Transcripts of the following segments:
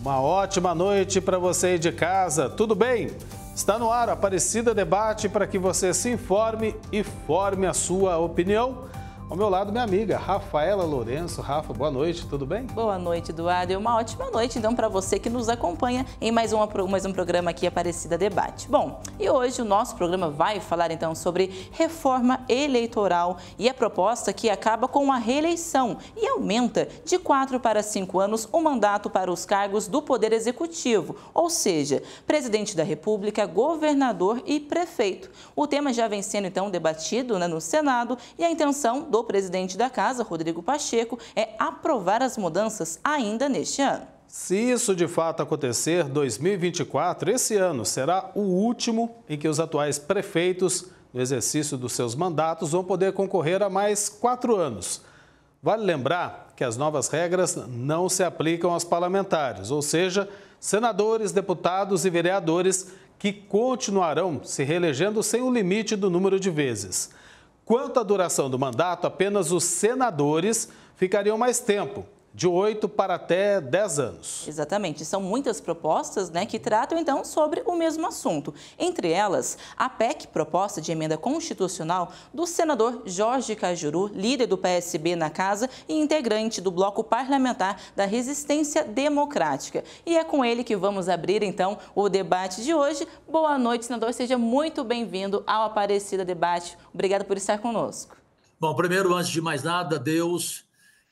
Uma ótima noite para você aí de casa, tudo bem? Está no ar a Aparecida Debate para que você se informe e forme a sua opinião. Ao meu lado, minha amiga Rafaela Lourenço. Rafa, boa noite, tudo bem? Boa noite, Eduardo. E uma ótima noite, então, para você que nos acompanha em mais um programa aqui, Aparecida Debate. Bom, e hoje o nosso programa vai falar, então, sobre reforma eleitoral e a proposta que acaba com a reeleição e aumenta de 4 para 5 anos o mandato para os cargos do Poder Executivo, ou seja, presidente da República, governador e prefeito. O tema já vem sendo, então, debatido, né, no Senado e a intenção do presidente da Casa, Rodrigo Pacheco, é aprovar as mudanças ainda neste ano. Se isso de fato acontecer, 2024, esse ano, será o último em que os atuais prefeitos, no exercício dos seus mandatos, vão poder concorrer a mais 4 anos. Vale lembrar que as novas regras não se aplicam aos parlamentares, ou seja, senadores, deputados e vereadores que continuarão se reelegendo sem o limite do número de vezes. Quanto à duração do mandato, apenas os senadores ficariam mais tempo, de 8 para até 10 anos. Exatamente. São muitas propostas, né, que tratam, então, sobre o mesmo assunto. Entre elas, a PEC, proposta de emenda constitucional, do senador Jorge Cajuru, líder do PSB na Casa e integrante do bloco parlamentar da Resistência Democrática. E é com ele que vamos abrir, então, o debate de hoje. Boa noite, senador. Seja muito bem-vindo ao Aparecida Debate. Obrigada por estar conosco. Bom, primeiro, antes de mais nada, Deus,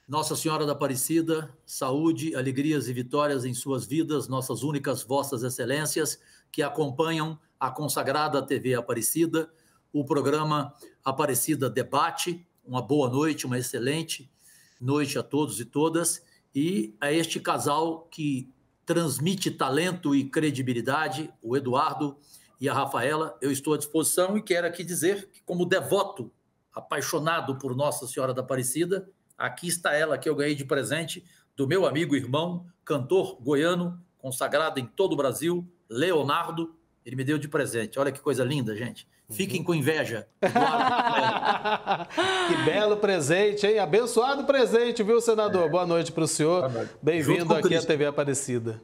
Nossa Senhora da Aparecida, saúde, alegrias e vitórias em suas vidas, nossas únicas vossas excelências que acompanham a consagrada TV Aparecida, o programa Aparecida Debate. Uma boa noite, uma excelente noite a todos e todas. E a este casal que transmite talento e credibilidade, o Eduardo e a Rafaela, eu estou à disposição e quero aqui dizer que, como devoto, apaixonado por Nossa Senhora da Aparecida, aqui está ela que eu ganhei de presente do meu amigo e irmão, cantor goiano, consagrado em todo o Brasil, Leonardo. Ele me deu de presente. Olha que coisa linda, gente. Fiquem com inveja. Que belo presente, hein? Abençoado presente, viu, senador? Boa noite para o senhor. Bem-vindo aqui à TV Aparecida.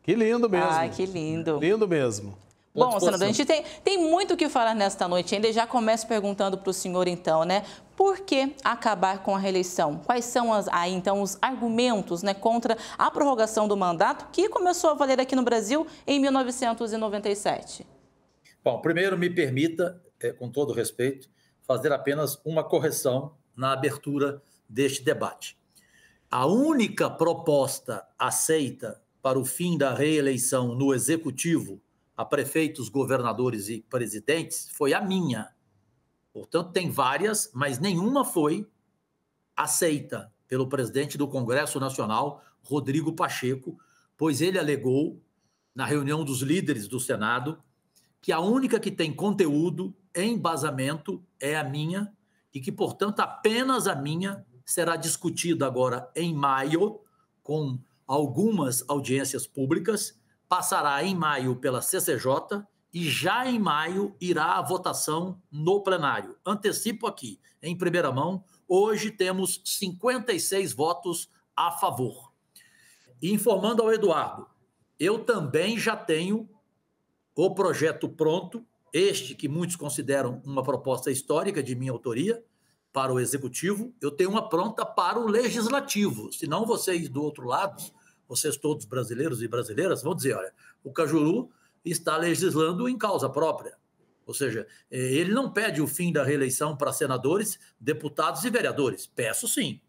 Que lindo mesmo. Ai, que lindo. Lindo mesmo. Bom, senador, a gente tem muito o que falar nesta noite ainda. Já começo perguntando para o senhor, então, né? Por que acabar com a reeleição? Quais são então, os argumentos, né, contra a prorrogação do mandato que começou a valer aqui no Brasil em 1997? Bom, primeiro me permita, com todo respeito, fazer apenas uma correção na abertura deste debate. A única proposta aceita para o fim da reeleição no Executivo a prefeitos, governadores e presidentes foi a minha. Portanto, tem várias, mas nenhuma foi aceita pelo presidente do Congresso Nacional, Rodrigo Pacheco, pois ele alegou, na reunião dos líderes do Senado, que a única que tem conteúdo, embasamento, é a minha e que, portanto, apenas a minha será discutida agora em maio, com algumas audiências públicas, passará em maio pela CCJ e já em maio irá a votação no plenário. Antecipo aqui, em primeira mão, hoje temos 56 votos a favor. E informando ao Eduardo, eu também já tenho o projeto pronto, este que muitos consideram uma proposta histórica de minha autoria, para o Executivo, eu tenho uma pronta para o Legislativo, senão vocês do outro lado, vocês todos brasileiros e brasileiras, vão dizer, olha, o Cajuru está legislando em causa própria. Ou seja, ele não pede o fim da reeleição para senadores, deputados e vereadores. Peço sim.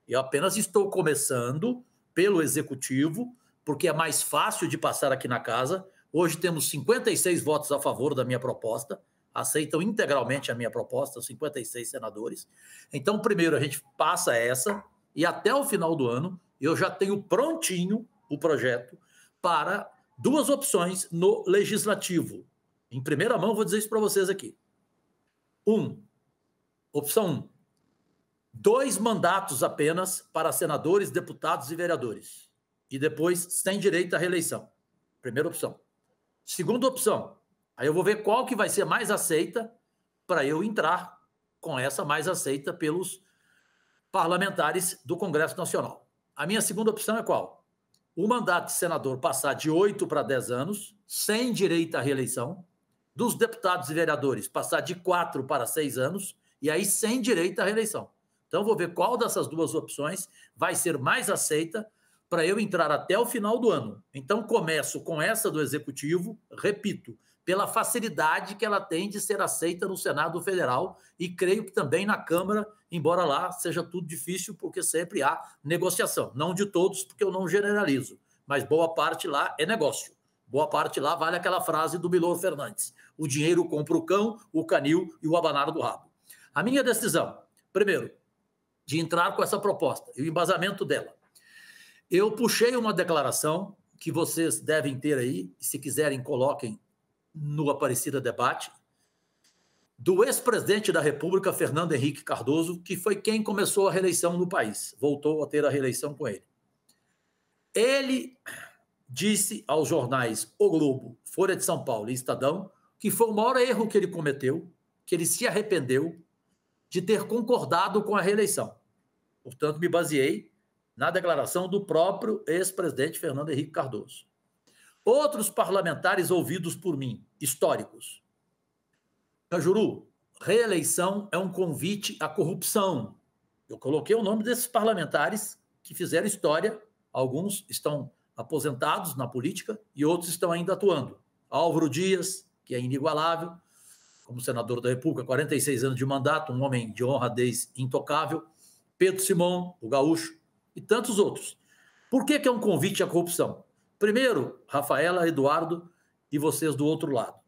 Eu apenas estou começando pelo Executivo, porque é mais fácil de passar aqui na casa. Hoje temos 56 votos a favor da minha proposta, aceitam integralmente a minha proposta, 56 senadores. Então, primeiro a gente passa essa e até o final do ano eu já tenho prontinho o projeto para 2 opções no Legislativo. Em primeira mão, vou dizer isso para vocês aqui. Opção 1. 2 mandatos apenas para senadores, deputados e vereadores. E depois sem direito à reeleição. Primeira opção. Segunda opção. Aí eu vou ver qual que vai ser mais aceita para eu entrar com essa mais aceita pelos parlamentares do Congresso Nacional. A minha segunda opção é qual? o mandato de senador passar de 8 para 10 anos, sem direito à reeleição, dos deputados e vereadores passar de 4 para 6 anos, e aí sem direito à reeleição. Então, vou ver qual dessas duas opções vai ser mais aceita para eu entrar até o final do ano. Então, começo com essa do Executivo, repito, pela facilidade que ela tem de ser aceita no Senado Federal e creio que também na Câmara, embora lá seja tudo difícil, porque sempre há negociação. Não de todos, porque eu não generalizo, mas boa parte lá é negócio. Boa parte lá vale aquela frase do Milor Fernandes: o dinheiro compra o cão, o canil e o abanar do rabo. A minha decisão, primeiro, de entrar com essa proposta e o embasamento dela. Eu puxei uma declaração que vocês devem ter aí, se quiserem coloquem no Aparecida Debate, do ex-presidente da República, Fernando Henrique Cardoso, que foi quem começou a reeleição no país, voltou a ter a reeleição com ele. Ele disse aos jornais O Globo, Folha de São Paulo e Estadão que foi o maior erro que ele cometeu, que ele se arrependeu de ter concordado com a reeleição. Portanto, me baseei na declaração do próprio ex-presidente Fernando Henrique Cardoso. Outros parlamentares ouvidos por mim, históricos. Cajuru, reeleição é um convite à corrupção. Eu coloquei o nome desses parlamentares que fizeram história. Alguns estão aposentados na política e outros estão ainda atuando. Álvaro Dias, que é inigualável, como senador da República, 46 anos de mandato, um homem de honradez intocável. Pedro Simão, o gaúcho, e tantos outros. Por que é um convite à corrupção? Primeiro, Rafaela, Eduardo e vocês do outro lado.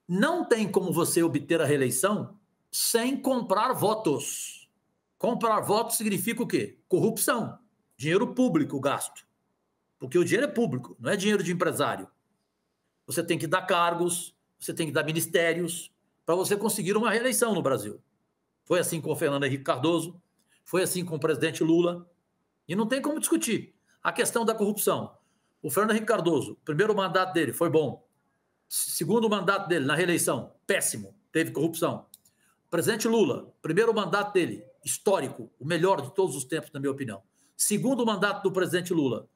Não tem como você obter a reeleição sem comprar votos. Comprar votos significa o quê? Corrupção. Dinheiro público gasto. Porque o dinheiro é público, não é dinheiro de empresário. Você tem que dar cargos, você tem que dar ministérios para você conseguir uma reeleição no Brasil. Foi assim com o Fernando Henrique Cardoso, foi assim com o presidente Lula, e não tem como discutir. A questão da corrupção. O Fernando Henrique Cardoso, o primeiro mandato dele foi bom. Segundo mandato dele, na reeleição, péssimo, teve corrupção. O presidente Lula, primeiro mandato dele, histórico, o melhor de todos os tempos, na minha opinião. Segundo mandato do presidente Lula,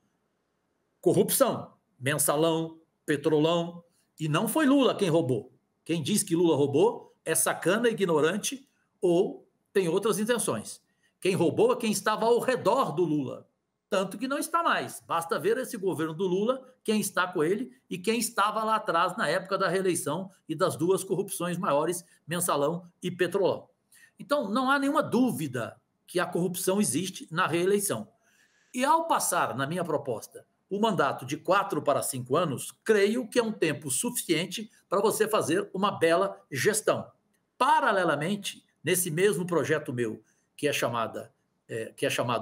corrupção, mensalão, petrolão, e não foi Lula quem roubou. Quem diz que Lula roubou é sacana, ignorante ou tem outras intenções. Quem roubou é quem estava ao redor do Lula. Tanto que não está mais. Basta ver esse governo do Lula, quem está com ele e quem estava lá atrás na época da reeleição e das duas corrupções maiores, mensalão e petrolão. Então, não há nenhuma dúvida que a corrupção existe na reeleição. E ao passar, na minha proposta, o mandato de 4 para 5 anos, creio que é um tempo suficiente para você fazer uma bela gestão. Paralelamente, nesse mesmo projeto meu, que é chamado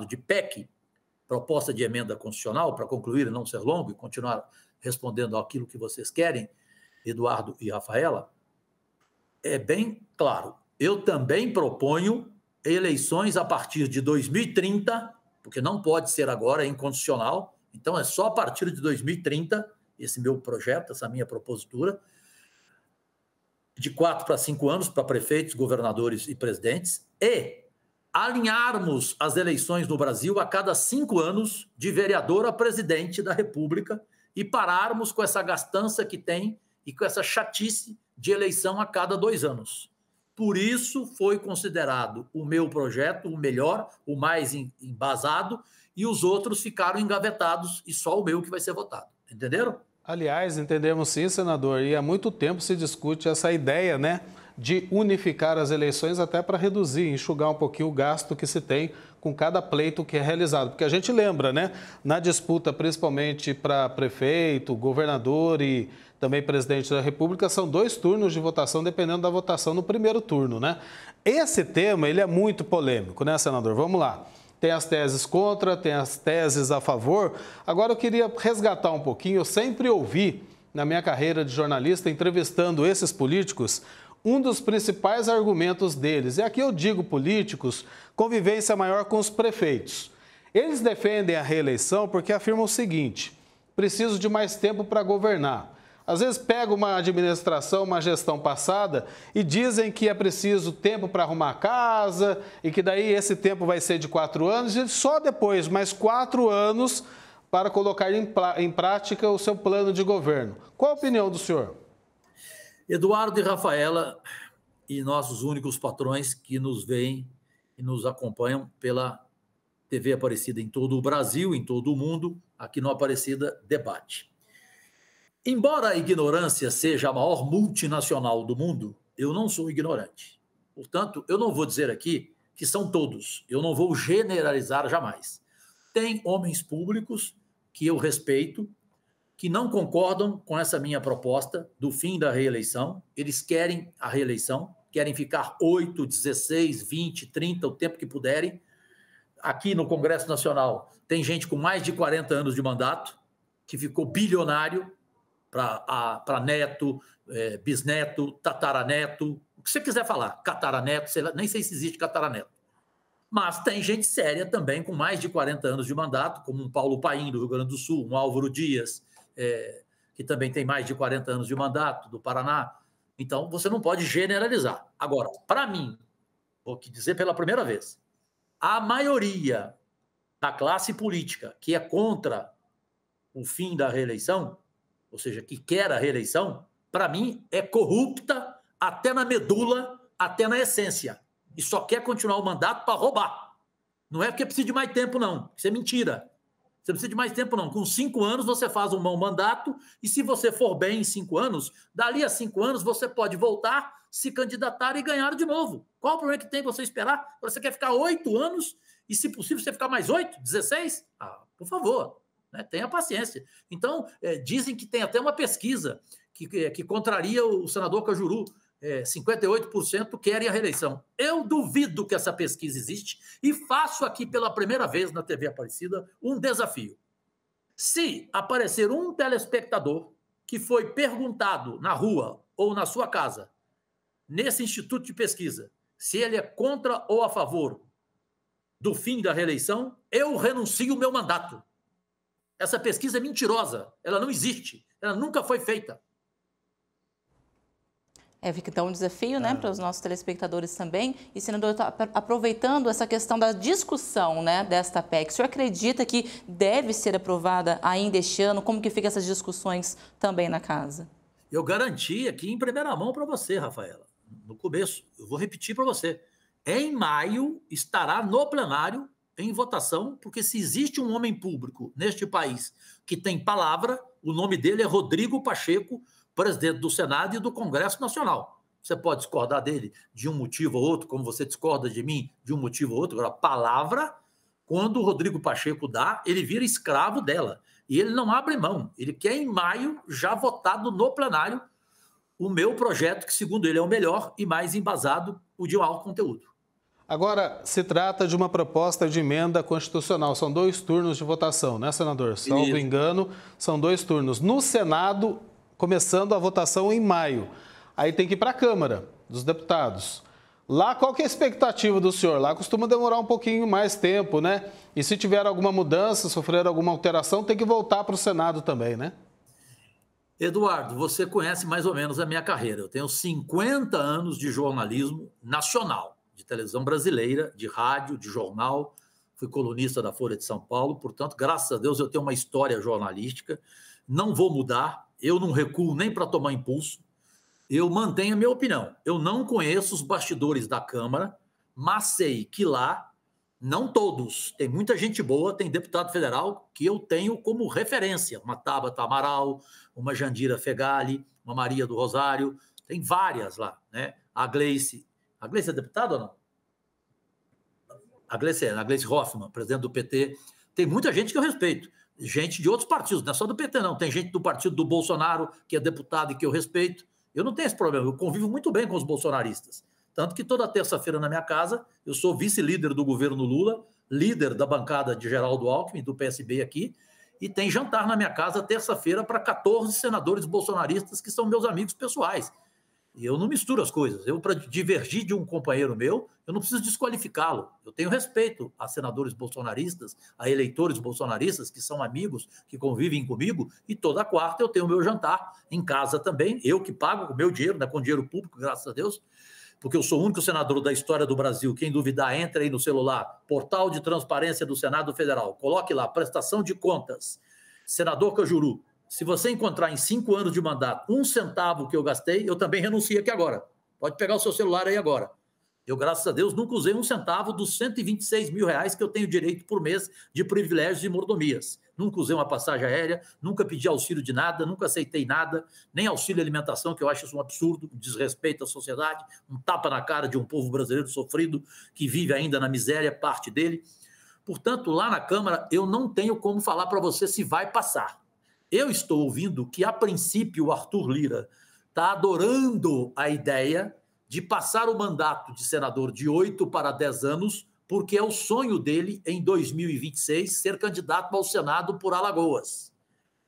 de PEC, Proposta de Emenda Constitucional, para concluir e não ser longo e continuar respondendo àquilo que vocês querem, Eduardo e Rafaela, é bem claro. Eu também proponho eleições a partir de 2030, porque não pode ser agora, é inconstitucional, então é só a partir de 2030, esse meu projeto, essa minha propositura, de 4 para 5 anos para prefeitos, governadores e presidentes, e alinharmos as eleições no Brasil a cada 5 anos de vereador a presidente da República e pararmos com essa gastança que tem e com essa chatice de eleição a cada 2 anos. Por isso foi considerado o meu projeto o melhor, o mais embasado, e os outros ficaram engavetados e só o meu que vai ser votado. Entenderam? Aliás, entendemos sim, senador, e há muito tempo se discute essa ideia, né, de unificar as eleições até para reduzir, enxugar um pouquinho o gasto que se tem com cada pleito que é realizado. Porque a gente lembra, né, na disputa principalmente para prefeito, governador e também presidente da República, são 2 turnos de votação, dependendo da votação no primeiro turno, né? Esse tema, ele é muito polêmico, né, senador? Vamos lá. Tem as teses contra, tem as teses a favor. Agora eu queria resgatar um pouquinho, eu sempre ouvi na minha carreira de jornalista, entrevistando esses políticos, um dos principais argumentos deles, e aqui eu digo políticos, convivência maior com os prefeitos. Eles defendem a reeleição porque afirmam o seguinte: preciso de mais tempo para governar. Às vezes pegam uma administração, uma gestão passada e dizem que é preciso tempo para arrumar a casa e que daí esse tempo vai ser de 4 anos e só depois, mais 4 anos, para colocar em prática o seu plano de governo. Qual a opinião do senhor? Eduardo e Rafaela, e nossos únicos patrões que nos veem e nos acompanham pela TV Aparecida em todo o Brasil, em todo o mundo, aqui no Aparecida Debate. Embora a ignorância seja a maior multinacional do mundo, eu não sou ignorante. Portanto, eu não vou dizer aqui que são todos. Eu não vou generalizar jamais. Tem homens públicos que eu respeito, que não concordam com essa minha proposta do fim da reeleição. Eles querem a reeleição, querem ficar 8, 16, 20, 30, o tempo que puderem. Aqui no Congresso Nacional tem gente com mais de 40 anos de mandato, que ficou bilionário para neto, bisneto, tataraneto, o que você quiser falar, cataraneto, sei lá, nem sei se existe cataraneto. Mas tem gente séria também com mais de 40 anos de mandato, como um Paulo Paim, do Rio Grande do Sul, um Álvaro Dias, que também tem mais de 40 anos de mandato, do Paraná. Então, você não pode generalizar. Agora, para mim, vou te dizer pela primeira vez, a maioria da classe política que é contra o fim da reeleição, ou seja, que quer a reeleição, para mim é corrupta até na medula, até na essência. E só quer continuar o mandato para roubar. Não é porque precisa de mais tempo, não. Isso é mentira. Você não precisa de mais tempo, não. Com 5 anos, você faz um bom mandato e se você for bem em 5 anos, dali a 5 anos você pode voltar, se candidatar e ganhar de novo. Qual o problema que tem você esperar? Você quer ficar 8 anos e, se possível, você ficar mais 8, 16? Por favor, né? Tenha paciência. Então, dizem que tem até uma pesquisa que contraria o senador Cajuru. 58% querem a reeleição. Eu duvido que essa pesquisa existe e faço aqui pela primeira vez na TV Aparecida um desafio. Se aparecer um telespectador que foi perguntado na rua ou na sua casa, nesse instituto de pesquisa, se ele é contra ou a favor do fim da reeleição, eu renuncio o meu mandato. Essa pesquisa é mentirosa, ela não existe, ela nunca foi feita. Fica então um desafio, né, para os nossos telespectadores também. E, senador, aproveitando essa questão da discussão, né, desta PEC, o senhor acredita que deve ser aprovada ainda este ano? Como que ficam essas discussões também na casa? Eu garanti aqui em primeira mão para você, Rafaela, no começo. Eu vou repetir para você. Em maio estará no plenário em votação, porque se existe um homem público neste país que tem palavra, o nome dele é Rodrigo Pacheco, presidente do Senado e do Congresso Nacional. Você pode discordar dele de um motivo ou outro, como você discorda de mim de um motivo ou outro. Agora, palavra, quando o Rodrigo Pacheco dá, ele vira escravo dela. E ele não abre mão. Ele quer, em maio, já votado no plenário, o meu projeto, que, segundo ele, é o melhor e mais embasado, o de maior conteúdo. Agora, se trata de uma proposta de emenda constitucional. São 2 turnos de votação, né, senador? Salvo engano, são 2 turnos. No Senado, começando a votação em maio. Aí tem que ir para a Câmara dos Deputados. Lá, qual que é a expectativa do senhor? Lá costuma demorar um pouquinho mais tempo, né? E se tiver alguma mudança, sofrer alguma alteração, tem que voltar para o Senado também, né? Eduardo, você conhece mais ou menos a minha carreira. Eu tenho 50 anos de jornalismo nacional, de televisão brasileira, de rádio, de jornal. Fui colunista da Folha de São Paulo. Portanto, graças a Deus, eu tenho uma história jornalística. Não vou mudar. Eu não recuo nem para tomar impulso. Eu mantenho a minha opinião. Eu não conheço os bastidores da Câmara, mas sei que lá, não todos, tem muita gente boa, tem deputado federal que eu tenho como referência. Uma Tabata Amaral, uma Jandira Fegali, uma Maria do Rosário, tem várias lá, né? A Gleice é deputada ou não? A Gleice Hoffmann, presidente do PT. Tem muita gente que eu respeito. Gente de outros partidos, não é só do PT, não. Tem gente do partido do Bolsonaro, que é deputado e que eu respeito. Eu não tenho esse problema, eu convivo muito bem com os bolsonaristas. Tanto que toda terça-feira na minha casa, eu sou vice-líder do governo Lula, líder da bancada de Geraldo Alckmin, do PSB aqui, e tem jantar na minha casa terça-feira para 14 senadores bolsonaristas que são meus amigos pessoais. E eu não misturo as coisas. Eu, para divergir de um companheiro meu, eu não preciso desqualificá-lo. Eu tenho respeito a senadores bolsonaristas, a eleitores bolsonaristas, que são amigos, que convivem comigo, e toda quarta eu tenho o meu jantar em casa também, eu que pago com o meu dinheiro, né, com dinheiro público, graças a Deus, porque eu sou o único senador da história do Brasil. Quem duvidar, entre aí no celular, Portal de Transparência do Senado Federal. Coloque lá, prestação de contas, senador Cajuru. Se você encontrar em 5 anos de mandato 1 centavo que eu gastei, eu também renuncio aqui agora. Pode pegar o seu celular aí agora. Eu, graças a Deus, nunca usei 1 centavo dos 126 mil reais que eu tenho direito por mês de privilégios e mordomias. Nunca usei uma passagem aérea, nunca pedi auxílio de nada, nunca aceitei nada, nem auxílio alimentação, que eu acho isso um absurdo, um desrespeito à sociedade, um tapa na cara de um povo brasileiro sofrido, que vive ainda na miséria, parte dele. Portanto, lá na Câmara, eu não tenho como falar para você se vai passar. Eu estou ouvindo que, a princípio, o Arthur Lira está adorando a ideia de passar o mandato de senador de 8 para 10 anos, porque é o sonho dele, em 2026, ser candidato ao Senado por Alagoas.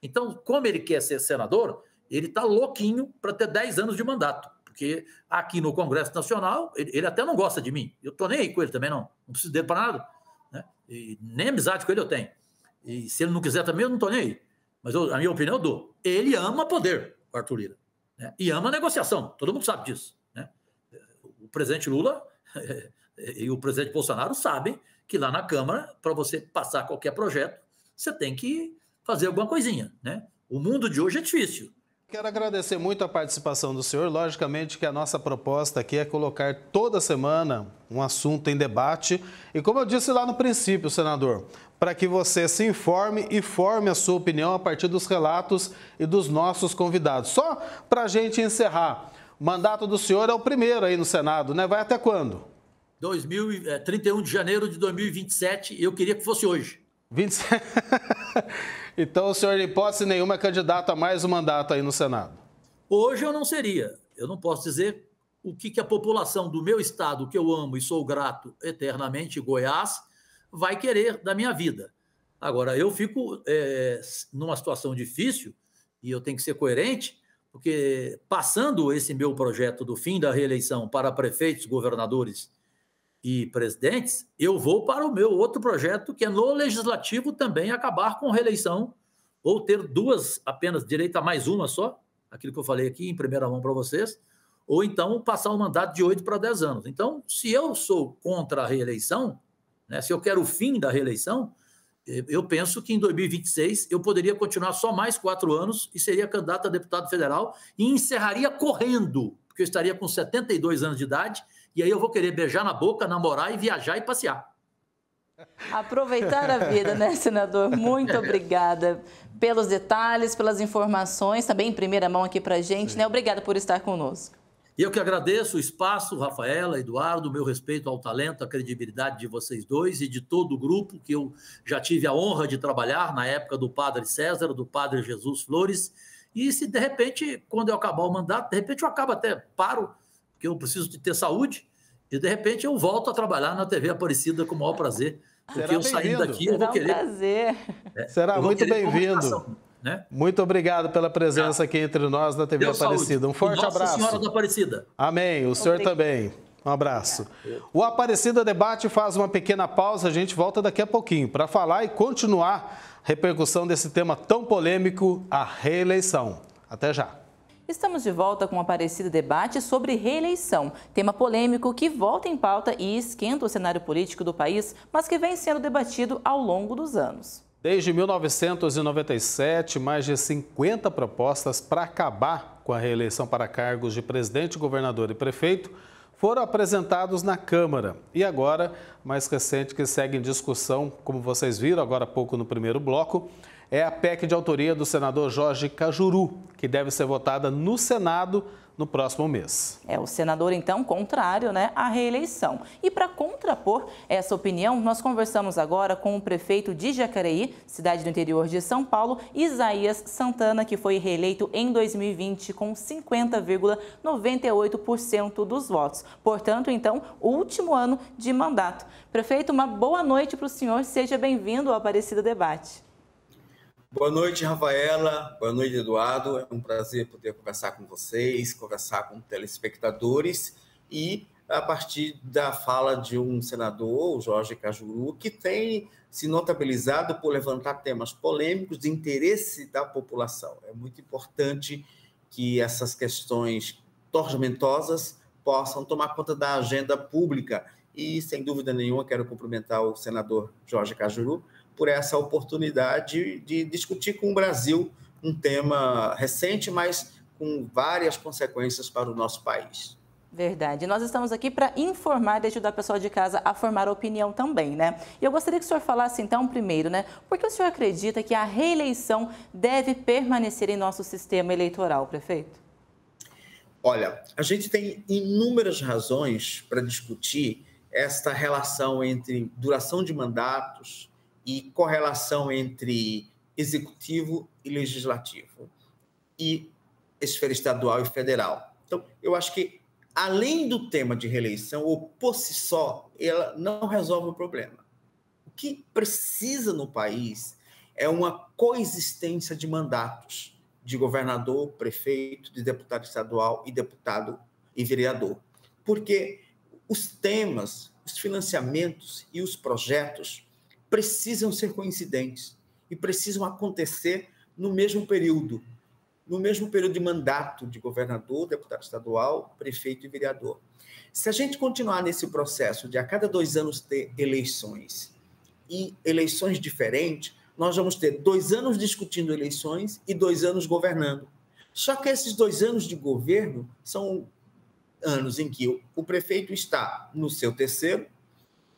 Então, como ele quer ser senador, ele está louquinho para ter 10 anos de mandato, porque aqui no Congresso Nacional, ele até não gosta de mim. Eu estou nem aí com ele também, não preciso dele para nada, né? E nem amizade com ele eu tenho. E se ele não quiser também, eu não estou nem aí. Mas a minha opinião eu dou. Ele ama poder, o Arthur Lira, né? E ama negociação, todo mundo sabe disso, né? O presidente Lula e o presidente Bolsonaro sabem que lá na Câmara, para você passar qualquer projeto, você tem que fazer alguma coisinha, né? O mundo de hoje é difícil. Quero agradecer muito a participação do senhor. Logicamente que a nossa proposta aqui é colocar toda semana um assunto em debate. E como eu disse lá no princípio, senador, para que você se informe e forme a sua opinião a partir dos relatos e dos nossos convidados. Só para a gente encerrar, o mandato do senhor é o primeiro aí no Senado, né? Vai até quando? 31 de janeiro de 2027, eu queria que fosse hoje. 27. Então o senhor, em hipótese nenhuma, é candidato a mais um mandato aí no Senado? Hoje eu não seria. Eu não posso dizer o que a população do meu estado, que eu amo e sou grato eternamente, Goiás, vai querer da minha vida. Agora, eu fico numa situação difícil e eu tenho que ser coerente, porque passando esse meu projeto do fim da reeleição para prefeitos, governadores e presidentes, eu vou para o meu outro projeto, que é no legislativo também acabar com reeleição, ou ter duas apenas, direito a mais uma só, aquilo que eu falei aqui em primeira mão para vocês, ou então passar um mandato de 8 para 10 anos. Então, se eu sou contra a reeleição, né, se eu quero o fim da reeleição, eu penso que em 2026 eu poderia continuar só mais 4 anos e seria candidato a deputado federal e encerraria correndo, porque eu estaria com 72 anos de idade. E aí eu vou querer beijar na boca, namorar e viajar e passear. Aproveitar a vida, né, senador? Muito obrigada pelos detalhes, pelas informações, também em primeira mão aqui pra gente, né? Obrigada por estar conosco. E eu que agradeço o espaço, Rafaela, Eduardo, meu respeito ao talento, à credibilidade de vocês dois e de todo o grupo que eu já tive a honra de trabalhar na época do Padre César, do Padre Jesus Flores. E se de repente, quando eu acabar o mandato, de repente eu acabo até, paro, porque eu preciso de ter saúde, e de repente eu volto a trabalhar na TV Aparecida com o maior prazer, porque eu saindo daqui eu vou querer... Prazer. Será muito bem-vindo. Né? Muito obrigado pela presença aqui entre nós na TV Aparecida. Um forte abraço. Nossa Senhora da Aparecida. Amém. O senhor também. Um abraço. O Aparecida Debate faz uma pequena pausa, a gente volta daqui a pouquinho para falar e continuar a repercussão desse tema tão polêmico, a reeleição. Até já. Estamos de volta com o Aparecida Debate sobre reeleição, tema polêmico que volta em pauta e esquenta o cenário político do país, mas que vem sendo debatido ao longo dos anos. Desde 1997, mais de 50 propostas para acabar com a reeleição para cargos de presidente, governador e prefeito foram apresentados na Câmara. E agora, mais recente que segue em discussão, como vocês viram agora há pouco no primeiro bloco, é a PEC de autoria do senador Jorge Cajuru, que deve ser votada no Senado no próximo mês. É o senador, então, contrário, né, à reeleição. E para contrapor essa opinião, nós conversamos agora com o prefeito de Jacareí, cidade do interior de São Paulo, Isaías Santana, que foi reeleito em 2020 com 50,98% dos votos. Portanto, então, último ano de mandato. Prefeito, uma boa noite para o senhor. Seja bem-vindo ao Aparecida Debate. Boa noite, Rafaela. Boa noite, Eduardo. É um prazer poder conversar com vocês, conversar com telespectadores e a partir da fala de um senador, o Jorge Cajuru, que tem se notabilizado por levantar temas polêmicos de interesse da população. É muito importante que essas questões tormentosas possam tomar conta da agenda pública. E, sem dúvida nenhuma, quero cumprimentar o senador Jorge Cajuru por essa oportunidade de discutir com o Brasil um tema recente, mas com várias consequências para o nosso país. Verdade. Nós estamos aqui para informar e ajudar o pessoal de casa a formar opinião também, né? E eu gostaria que o senhor falasse, então, primeiro, né? Por que o senhor acredita que a reeleição deve permanecer em nosso sistema eleitoral, prefeito? Olha, a gente tem inúmeras razões para discutir esta relação entre duração de mandatos e correlação entre executivo e legislativo, e esfera estadual e federal. Então, eu acho que, além do tema de reeleição, ou por si só, ela não resolve o problema. O que precisa no país é uma coexistência de mandatos de governador, prefeito, de deputado estadual e deputado e vereador. Porque os temas, os financiamentos e os projetos precisam ser coincidentes e precisam acontecer no mesmo período de mandato de governador, deputado estadual, prefeito e vereador. Se a gente continuar nesse processo de a cada 2 anos ter eleições e eleições diferentes, nós vamos ter 2 anos discutindo eleições e 2 anos governando. Só que esses 2 anos de governo são anos em que o prefeito está no seu 3º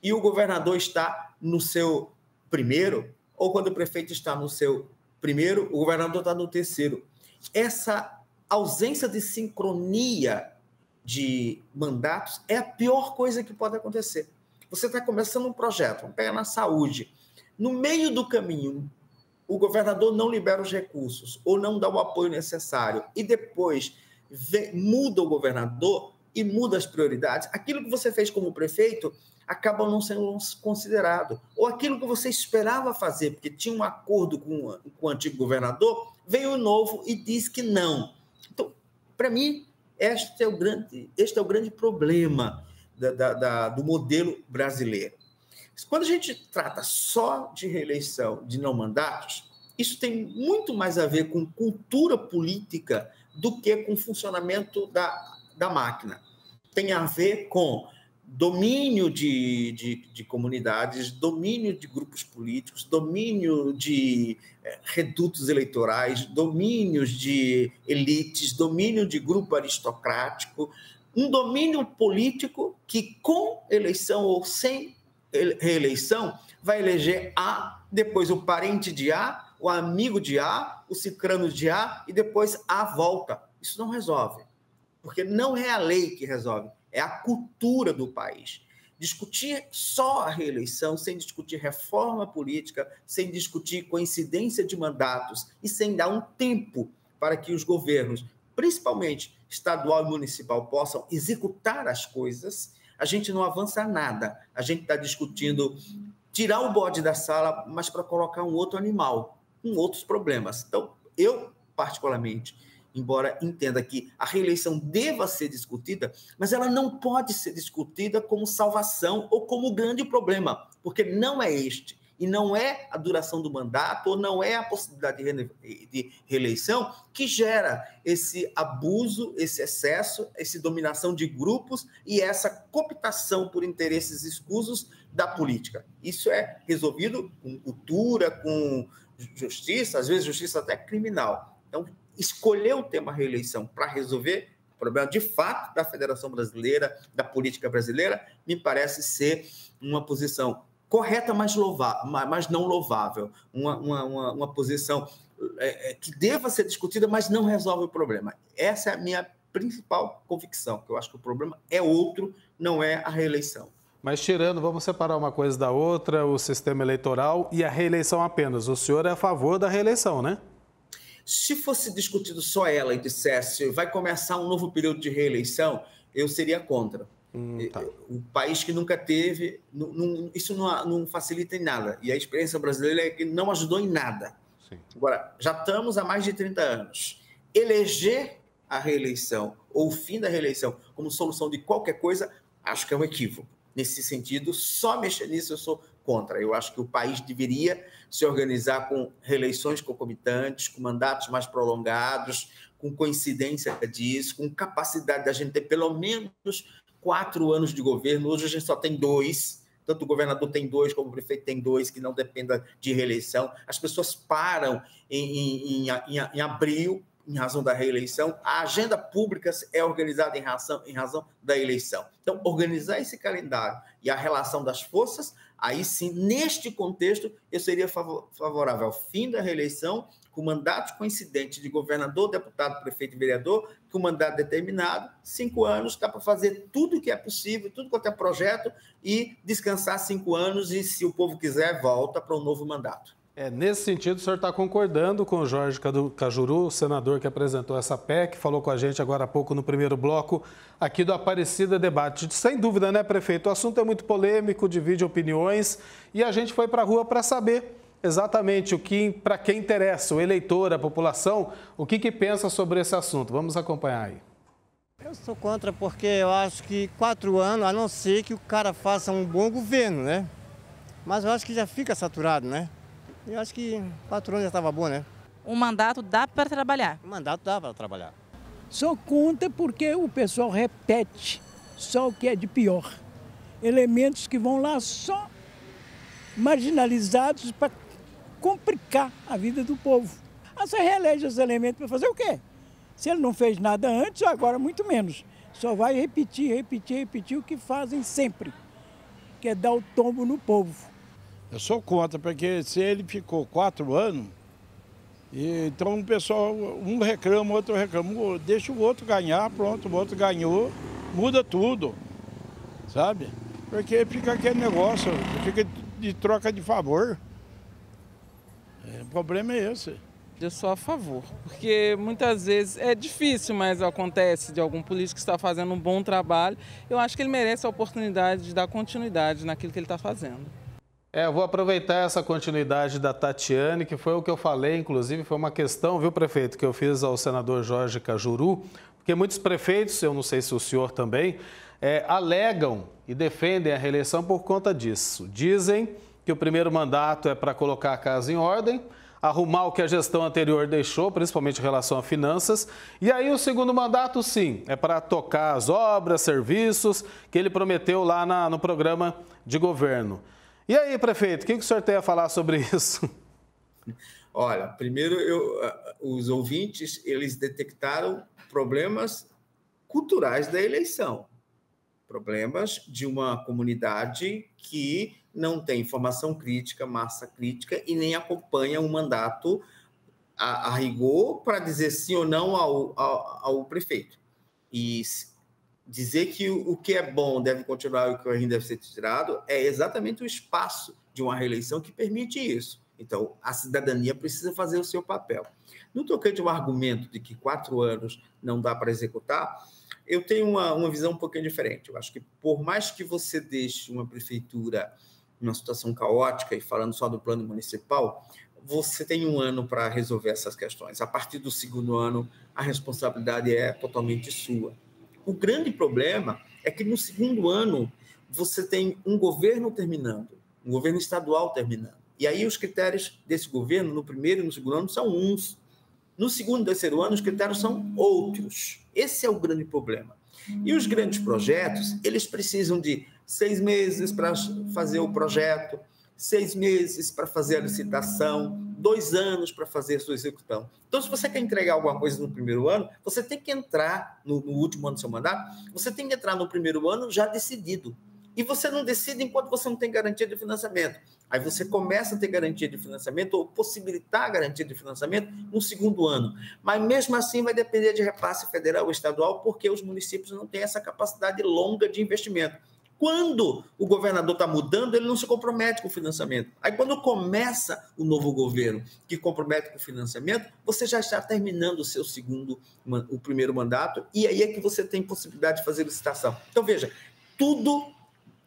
e o governador está no seu 1º, ou quando o prefeito está no seu 1º, o governador está no 3º. Essa ausência de sincronia de mandatos é a pior coisa que pode acontecer. Você está começando um projeto, vamos pegar na saúde. No meio do caminho, o governador não libera os recursos ou não dá o apoio necessário e depois muda o governador e muda as prioridades. Aquilo que você fez como prefeito acaba não sendo considerado. Ou aquilo que você esperava fazer, porque tinha um acordo com o antigo governador, veio o novo e diz que não. Então, para mim, este é o grande problema do modelo brasileiro. Quando a gente trata só de reeleição, de não mandatos, isso tem muito mais a ver com cultura política do que com funcionamento da máquina. Tem a ver com domínio de comunidades, domínio de grupos políticos, domínio de redutos eleitorais, domínios de elites, domínio de grupo aristocrático, um domínio político que, com eleição ou sem reeleição, vai eleger A, depois o parente de A, o amigo de A, o cicrano de A, e depois A volta. Isso não resolve, porque não é a lei que resolve, é a cultura do país. Discutir só a reeleição, sem discutir reforma política, sem discutir coincidência de mandatos e sem dar um tempo para que os governos, principalmente estadual e municipal, possam executar as coisas, a gente não avança nada. A gente está discutindo tirar o bode da sala, mas para colocar um outro animal, com outros problemas. Então, eu, particularmente, embora entenda que a reeleição deva ser discutida, mas ela não pode ser discutida como salvação ou como grande problema, porque não é este, e não é a duração do mandato, ou não é a possibilidade de reeleição que gera esse abuso, esse excesso, essa dominação de grupos e essa cooptação por interesses escusos da política. Isso é resolvido com cultura, com justiça, às vezes justiça até criminal. Então, escolher o tema reeleição para resolver o problema, de fato, da Federação Brasileira, da política brasileira, me parece ser uma posição correta, mas não louvável. Uma posição que deva ser discutida, mas não resolve o problema. Essa é a minha principal convicção, que eu acho que o problema é outro, não é a reeleição. Mas tirando, vamos separar uma coisa da outra, o sistema eleitoral e a reeleição apenas. O senhor é a favor da reeleição, né? Se fosse discutido só ela e dissesse vai começar um novo período de reeleição, eu seria contra. Tá. O país que nunca teve, isso não facilita em nada. E a experiência brasileira é que não ajudou em nada. Sim. Agora, já estamos há mais de 30 anos. Eleger a reeleição ou o fim da reeleição como solução de qualquer coisa, acho que é um equívoco. Nesse sentido, só mexer nisso eu sou contra. Eu acho que o país deveria se organizar com reeleições concomitantes, com mandatos mais prolongados, com coincidência disso, com capacidade da gente ter pelo menos 4 anos de governo. Hoje a gente só tem 2, tanto o governador tem 2, como o prefeito tem 2, que não dependa de reeleição. As pessoas param em abril, em razão da reeleição. A agenda pública é organizada em razão da eleição. Então, organizar esse calendário e a relação das forças, aí sim, neste contexto, eu seria favorável ao fim da reeleição, com mandatos coincidentes de governador, deputado, prefeito e vereador, com mandato determinado, 5 anos, dá para fazer tudo que é possível, tudo quanto é projeto, e descansar 5 anos, e se o povo quiser, volta para um novo mandato. Nesse sentido, o senhor está concordando com o Jorge Cajuru, o senador que apresentou essa PEC, falou com a gente agora há pouco no primeiro bloco aqui do Aparecida Debate. Sem dúvida, né, prefeito? O assunto é muito polêmico, divide opiniões e a gente foi para a rua para saber exatamente para quem interessa, o eleitor, a população, o que pensa sobre esse assunto. Vamos acompanhar aí. Eu sou contra porque eu acho que 4 anos, a não ser que o cara faça um bom governo, né? Mas eu acho que já fica saturado, né? Eu acho que 4 anos já estava bom, né? Um mandato dá para trabalhar? Um mandato dá para trabalhar. Sou contra porque o pessoal repete só o que é de pior. Elementos que vão lá só marginalizados para complicar a vida do povo. Você reelege os elementos para fazer o quê? Se ele não fez nada antes, agora muito menos. Só vai repetir o que fazem sempre, que é dar o tombo no povo. Eu sou contra, porque se ele ficou 4 anos, então o pessoal, um reclama, outro reclama, deixa o outro ganhar, pronto, o outro ganhou, muda tudo, sabe? Porque fica aquele negócio, fica de troca de favor. O problema é esse. Eu sou a favor, porque muitas vezes é difícil, mas acontece de algum político que está fazendo um bom trabalho. Eu acho que ele merece a oportunidade de dar continuidade naquilo que ele está fazendo. Eu vou aproveitar essa continuidade da Tatiane, que foi o que eu falei, inclusive foi uma questão, viu, prefeito, que eu fiz ao senador Jorge Cajuru, porque muitos prefeitos, eu não sei se o senhor também, alegam e defendem a reeleição por conta disso. Dizem que o primeiro mandato é para colocar a casa em ordem, arrumar o que a gestão anterior deixou, principalmente em relação a finanças, e aí o segundo mandato, sim, é para tocar as obras, serviços que ele prometeu lá no programa de governo. E aí, prefeito, o que o senhor tem a falar sobre isso? Olha, primeiro, os ouvintes, eles detectaram problemas culturais da eleição. Problemas de uma comunidade que não tem formação crítica, massa crítica e nem acompanha um mandato a rigor para dizer sim ou não ao prefeito. E dizer que o que é bom deve continuar e o que é ruim deve ser tirado é exatamente o espaço de uma reeleição que permite isso. Então, a cidadania precisa fazer o seu papel. No tocante ao argumento de que 4 anos não dá para executar, eu tenho uma visão um pouquinho diferente. Eu acho que, por mais que você deixe uma prefeitura numa situação caótica, e falando só do plano municipal, você tem 1 ano para resolver essas questões. A partir do 2º ano, a responsabilidade é totalmente sua. O grande problema é que no 2º ano você tem um governo terminando, um governo estadual terminando. E aí os critérios desse governo, no 1º e no 2º ano, são uns. No 2º e 3º ano, os critérios são outros. Esse é o grande problema. E os grandes projetos, eles precisam de 6 meses para fazer o projeto, 6 meses para fazer a licitação, 2 anos para fazer a sua execução. Então, se você quer entregar alguma coisa no 1º ano, você tem que entrar no último ano do seu mandato, você tem que entrar no 1º ano já decidido. E você não decide enquanto você não tem garantia de financiamento. Aí você começa a ter garantia de financiamento ou possibilitar a garantia de financiamento no 2º ano. Mas mesmo assim vai depender de repasse federal ou estadual, porque os municípios não têm essa capacidade longa de investimento. Quando o governador está mudando, ele não se compromete com o financiamento. Aí, quando começa o novo governo que compromete com o financiamento, você já está terminando o 1º mandato, e aí é que você tem possibilidade de fazer licitação. Então, veja, tudo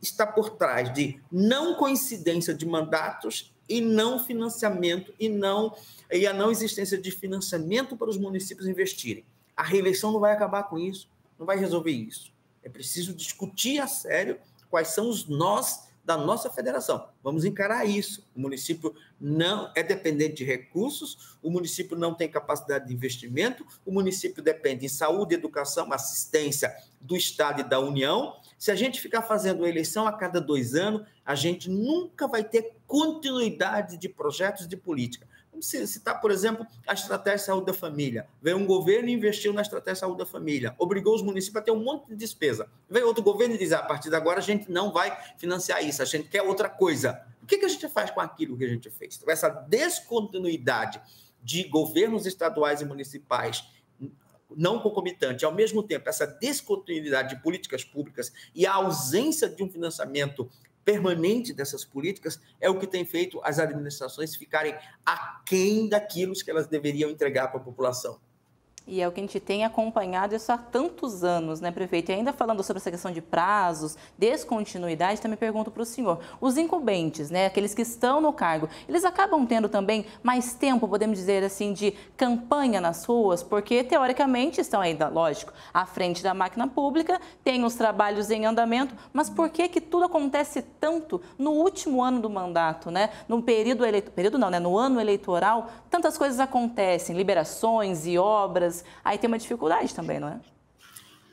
está por trás de não coincidência de mandatos e não financiamento e a não existência de financiamento para os municípios investirem. A reeleição não vai acabar com isso, não vai resolver isso. É preciso discutir a sério quais são os nós da nossa federação. Vamos encarar isso. O município não é dependente de recursos, o município não tem capacidade de investimento, o município depende em saúde, educação, assistência do Estado e da União. Se a gente ficar fazendo eleição a cada 2 anos, a gente nunca vai ter continuidade de projetos de política. Vamos citar, por exemplo, a Estratégia de Saúde da Família. Veio um governo e investiu na Estratégia de Saúde da Família, obrigou os municípios a ter um monte de despesa. Veio outro governo e diz, a partir de agora a gente não vai financiar isso, a gente quer outra coisa. O que a gente faz com aquilo que a gente fez? Então, essa descontinuidade de governos estaduais e municipais não concomitante, ao mesmo tempo, essa descontinuidade de políticas públicas e a ausência de um financiamento permanente dessas políticas é o que tem feito as administrações ficarem aquém daquilo que elas deveriam entregar para a população. E é o que a gente tem acompanhado isso há tantos anos, né, prefeito? E ainda falando sobre essa questão de prazos, descontinuidade, também pergunto para o senhor, os incumbentes, né, aqueles que estão no cargo, eles acabam tendo também mais tempo, podemos dizer assim, de campanha nas ruas? Porque, teoricamente, estão ainda, lógico, à frente da máquina pública, têm os trabalhos em andamento, mas por que tudo acontece tanto no último ano do mandato, né? No no ano eleitoral, tantas coisas acontecem, liberações e obras. Aí tem uma dificuldade também, não é?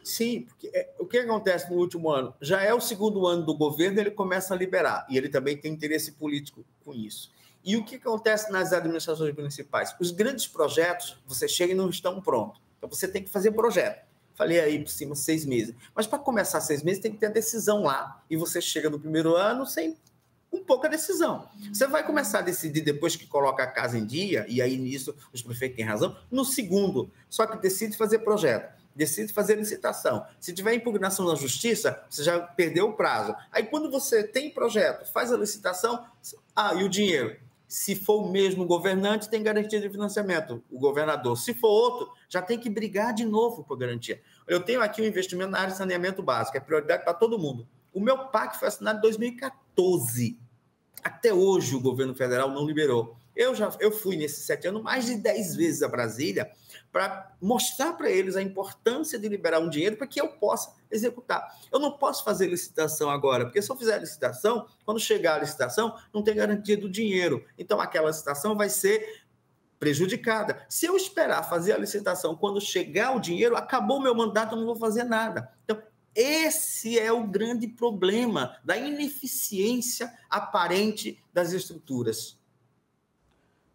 Sim, porque o que acontece no último ano? Já é o 2º ano do governo, ele começa a liberar, e ele também tem interesse político com isso. E o que acontece nas administrações municipais? Os grandes projetos, você chega e não estão prontos. Então, você tem que fazer projeto. Falei aí por cima 6 meses. Mas para começar 6 meses, tem que ter a decisão lá. E você chega no primeiro ano sem pouca decisão. Você vai começar a decidir depois que coloca a casa em dia, e aí nisso os prefeitos têm razão, no 2º. Só que decide fazer projeto, decide fazer licitação. Se tiver impugnação na justiça, você já perdeu o prazo. Aí quando você tem projeto, faz a licitação, e o dinheiro? Se for o mesmo governante, tem garantia de financiamento, o governador. Se for outro, já tem que brigar de novo por garantia. Eu tenho aqui um investimento na área de saneamento básico, é prioridade para todo mundo. O meu PAC foi assinado em 2014. Até hoje o governo federal não liberou. Eu fui nesses 7 anos mais de 10 vezes a Brasília para mostrar para eles a importância de liberar um dinheiro para que eu possa executar. Eu não posso fazer licitação agora, porque se eu fizer a licitação, quando chegar a licitação, não tem garantia do dinheiro. Então, aquela licitação vai ser prejudicada. Se eu esperar fazer a licitação, quando chegar o dinheiro, acabou o meu mandato, eu não vou fazer nada. Então, esse é o grande problema da ineficiência aparente das estruturas.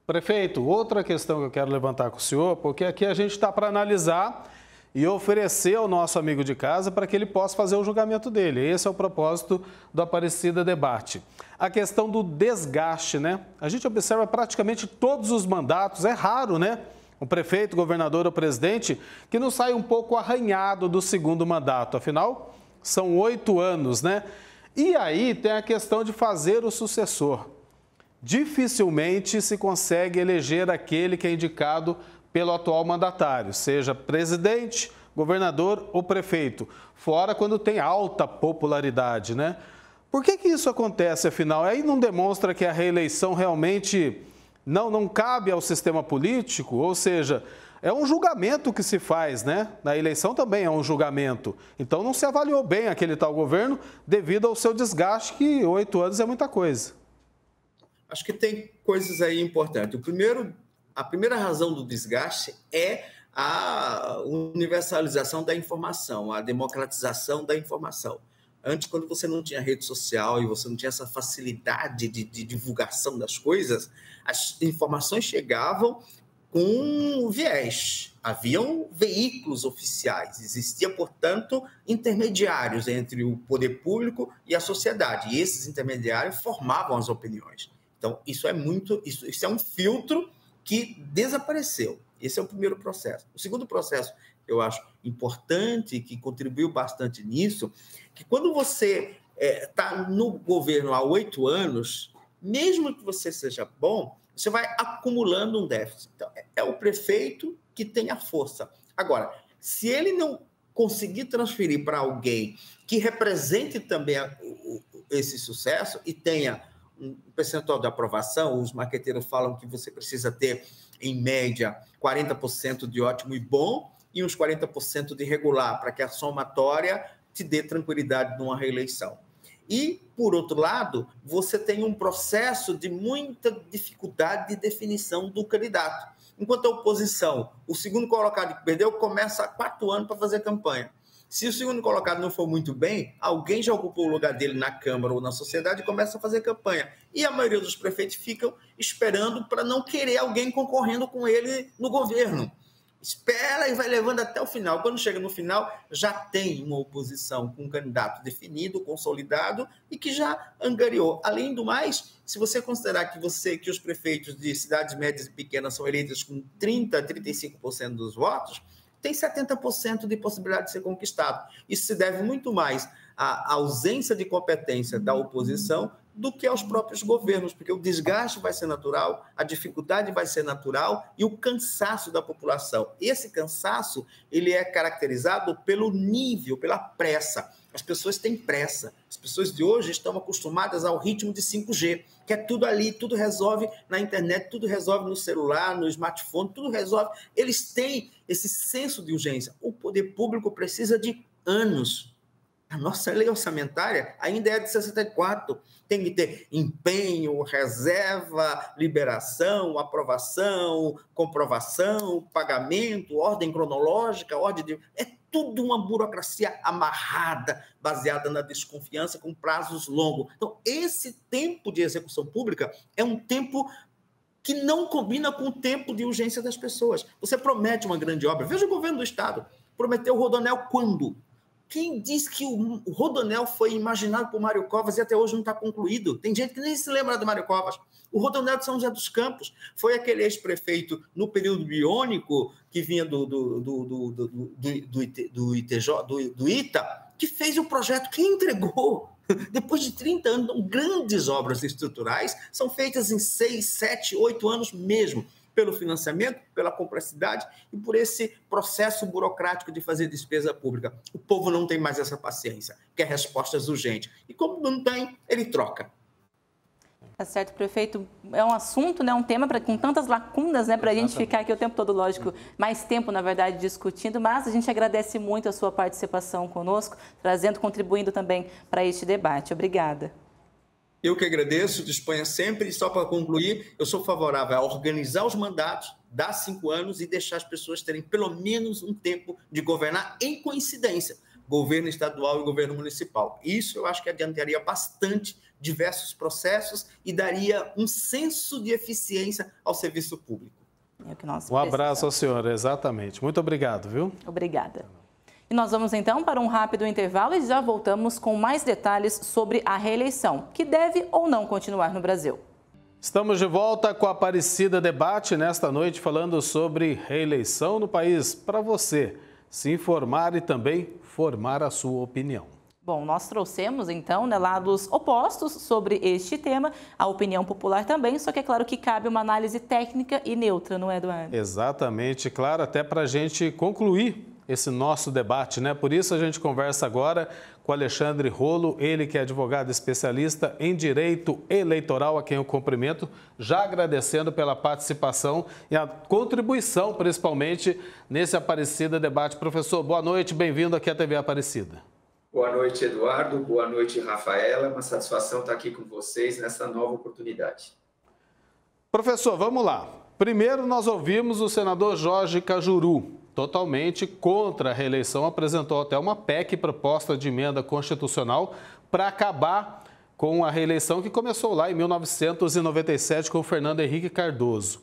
Prefeito, outra questão que eu quero levantar com o senhor, porque aqui a gente está para analisar e oferecer ao nosso amigo de casa para que ele possa fazer o julgamento dele. Esse é o propósito do Aparecida Debate. A questão do desgaste, né? A gente observa praticamente todos os mandatos, é raro, né? O prefeito, o governador ou o presidente que não sai um pouco arranhado do 2º mandato. Afinal, são 8 anos, né? E aí tem a questão de fazer o sucessor. Dificilmente se consegue eleger aquele que é indicado pelo atual mandatário, seja presidente, governador ou prefeito, fora quando tem alta popularidade, né? Por que isso acontece, afinal? Aí não demonstra que a reeleição realmente não cabe ao sistema político? Ou seja, é um julgamento que se faz, né? Na eleição também é um julgamento. Então não se avaliou bem aquele tal governo devido ao seu desgaste, que 8 anos é muita coisa. Acho que tem coisas aí importantes. A primeira razão do desgaste é a universalização da informação, a democratização da informação. Antes, quando você não tinha rede social e você não tinha essa facilidade de divulgação das coisas, as informações chegavam com viés. Haviam veículos oficiais, existia, portanto, intermediários entre o poder público e a sociedade. E esses intermediários formavam as opiniões. Então, isso é um filtro que desapareceu. Esse é o primeiro processo. O segundo processo, eu acho importante, que contribuiu bastante nisso, que quando você está no governo há 8 anos, mesmo que você seja bom, você vai acumulando um déficit. Então, é o prefeito que tem a força. Agora, se ele não conseguir transferir para alguém que represente também esse sucesso e tenha um percentual de aprovação, os marqueteiros falam que você precisa ter, em média, 40% de ótimo e bom e uns 40% de regular, para que a somatória te dê tranquilidade numa reeleição. E, por outro lado, você tem um processo de muita dificuldade de definição do candidato. Enquanto a oposição, o segundo colocado que perdeu, começa há 4 anos para fazer campanha. Se o segundo colocado não for muito bem, alguém já ocupou o lugar dele na Câmara ou na sociedade e começa a fazer campanha. E a maioria dos prefeitos ficam esperando para não querer alguém concorrendo com ele no governo. Espera e vai levando até o final. Quando chega no final, já tem uma oposição com um candidato definido, consolidado e que já angariou. Além do mais, se você considerar que os prefeitos de cidades médias e pequenas são eleitos com 30% a 35% dos votos, tem 70% de possibilidade de ser conquistado. Isso se deve muito mais à ausência de competência da oposição do que aos próprios governos, porque o desgaste vai ser natural, a dificuldade vai ser natural e o cansaço da população. Esse cansaço, ele é caracterizado pelo nível, pela pressa. As pessoas têm pressa. As pessoas de hoje estão acostumadas ao ritmo de 5G, que é tudo ali, tudo resolve na internet, tudo resolve no celular, no smartphone, tudo resolve. Eles têm esse senso de urgência. O poder público precisa de anos. A nossa lei orçamentária ainda é de 64. Tem que ter empenho, reserva, liberação, aprovação, comprovação, pagamento, ordem cronológica, ordem de... É tudo uma burocracia amarrada, baseada na desconfiança, com prazos longos. Então, esse tempo de execução pública é um tempo que não combina com o tempo de urgência das pessoas. Você promete uma grande obra. Veja o governo do Estado. Prometeu o Rodoanel quando? Quem diz que o Rodoanel foi imaginado por Mário Covas e até hoje não está concluído? Tem gente que nem se lembra do Mário Covas. O Rodoanel de São José dos Campos foi aquele ex-prefeito no período biônico que vinha do ITA, que fez o projeto, que entregou. Depois de 30 anos, grandes obras estruturais são feitas em 6, 7, 8 anos mesmo, pelo financiamento, pela complexidade e por esse processo burocrático de fazer despesa pública. O povo não tem mais essa paciência, quer respostas urgentes. E como não tem, ele troca. Tá certo, prefeito. É um assunto, né, um tema com tantas lacunas, né, para a gente ficar aqui o tempo todo, lógico, mais tempo, na verdade, discutindo, mas a gente agradece muito a sua participação conosco, contribuindo também para este debate. Obrigada. Eu que agradeço, disponha sempre, e só para concluir, eu sou favorável a organizar os mandatos, dar 5 anos e deixar as pessoas terem pelo menos um tempo de governar em coincidência, governo estadual e governo municipal. Isso eu acho que adiantaria bastante diversos processos e daria um senso de eficiência ao serviço público. É o que nós precisamos. Um abraço ao senhor, exatamente. Muito obrigado, viu? Obrigada. E nós vamos então para um rápido intervalo e já voltamos com mais detalhes sobre a reeleição, que deve ou não continuar no Brasil. Estamos de volta com a Aparecida Debate nesta noite, falando sobre reeleição no país, para você se informar e também formar a sua opinião. Bom, nós trouxemos então, né, lados opostos sobre este tema, a opinião popular também, só que é claro que cabe uma análise técnica e neutra, não é, Eduardo? Exatamente, claro, até para a gente concluir esse nosso debate, né? Por isso a gente conversa agora com Alexandre Rolo, ele que é advogado especialista em direito eleitoral, a quem eu cumprimento, já agradecendo pela participação e a contribuição, principalmente, nesse Aparecida Debate. Professor, boa noite, bem-vindo aqui à TV Aparecida. Boa noite, Eduardo. Boa noite, Rafaela. Uma satisfação estar aqui com vocês nessa nova oportunidade. Professor, vamos lá. Primeiro, nós ouvimos o senador Jorge Cajuru, totalmente contra a reeleição, apresentou até uma PEC, proposta de emenda constitucional, para acabar com a reeleição que começou lá em 1997 com o Fernando Henrique Cardoso.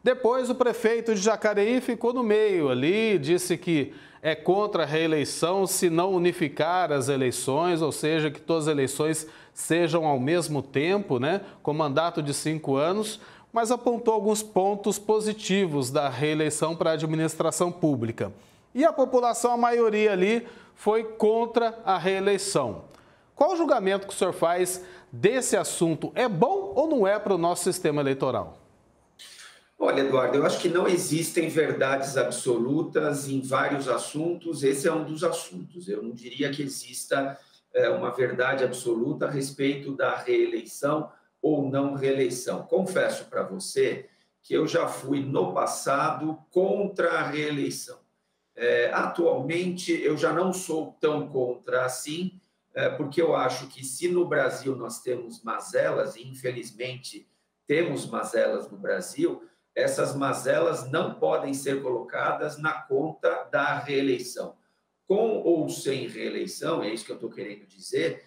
Depois, o prefeito de Jacareí ficou no meio ali, disse que é contra a reeleição se não unificar as eleições, ou seja, que todas as eleições sejam ao mesmo tempo, né, com mandato de 5 anos, mas apontou alguns pontos positivos da reeleição para a administração pública. E a população, a maioria ali, foi contra a reeleição. Qual o julgamento que o senhor faz desse assunto? É bom ou não é para o nosso sistema eleitoral? Olha, Eduardo, eu acho que não existem verdades absolutas em vários assuntos. Esse é um dos assuntos. Eu não diria que exista uma verdade absoluta a respeito da reeleição ou não reeleição. Confesso para você que eu já fui, no passado, contra a reeleição. Atualmente, eu já não sou tão contra assim, porque eu acho que se no Brasil nós temos mazelas, e infelizmente temos mazelas no Brasil, essas mazelas não podem ser colocadas na conta da reeleição. Com ou sem reeleição, é isso que eu estou querendo dizer,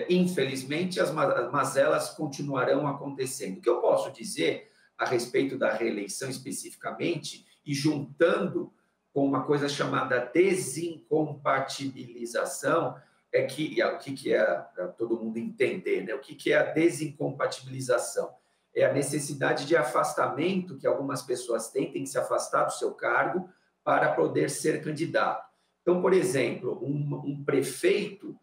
infelizmente as mazelas continuarão acontecendo. O que eu posso dizer a respeito da reeleição especificamente, e juntando com uma coisa chamada desincompatibilização, o que é, para todo mundo entender, né? O que é a desincompatibilização? É a necessidade de afastamento que algumas pessoas têm que se afastar do seu cargo para poder ser candidato. Então, por exemplo, um prefeito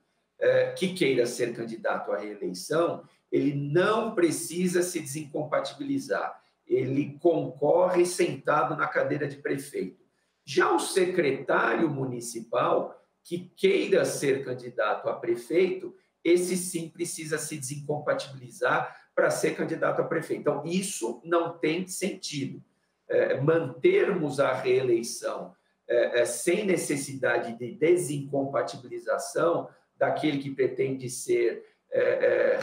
que queira ser candidato à reeleição, ele não precisa se desincompatibilizar, ele concorre sentado na cadeira de prefeito. Já o secretário municipal que queira ser candidato a prefeito, esse sim precisa se desincompatibilizar para ser candidato a prefeito. Então, isso não tem sentido. Mantermos a reeleição sem necessidade de desincompatibilização daquele que pretende ser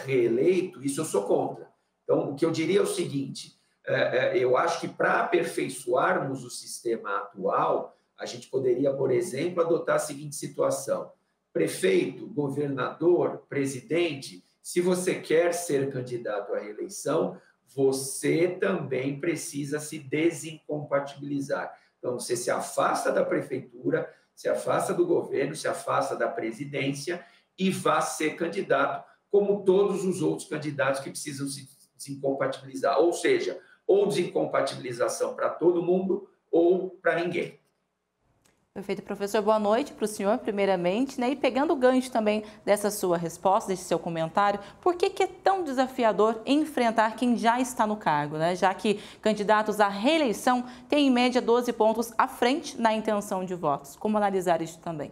reeleito, isso eu sou contra. Então, o que eu diria é o seguinte, eu acho que para aperfeiçoarmos o sistema atual, a gente poderia, por exemplo, adotar a seguinte situação. Prefeito, governador, presidente, se você quer ser candidato à reeleição, você também precisa se desincompatibilizar. Então, você se afasta da prefeitura, se afasta do governo, se afasta da presidência e vá ser candidato, como todos os outros candidatos que precisam se desincompatibilizar. Ou seja, ou desincompatibilização para todo mundo ou para ninguém. Perfeito, professor. Boa noite para o senhor, primeiramente, né? E pegando o gancho também dessa sua resposta, desse seu comentário, por que é tão desafiador enfrentar quem já está no cargo, né? Já que candidatos à reeleição têm, em média, 12 pontos à frente na intenção de votos. Como analisar isso também?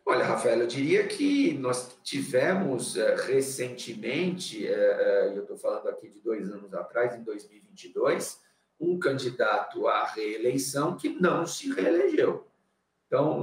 Olha, Rafael, eu diria que nós tivemos recentemente, eu estou falando aqui de 2 anos atrás, em 2022, um candidato à reeleição que não se reelegeu. Então,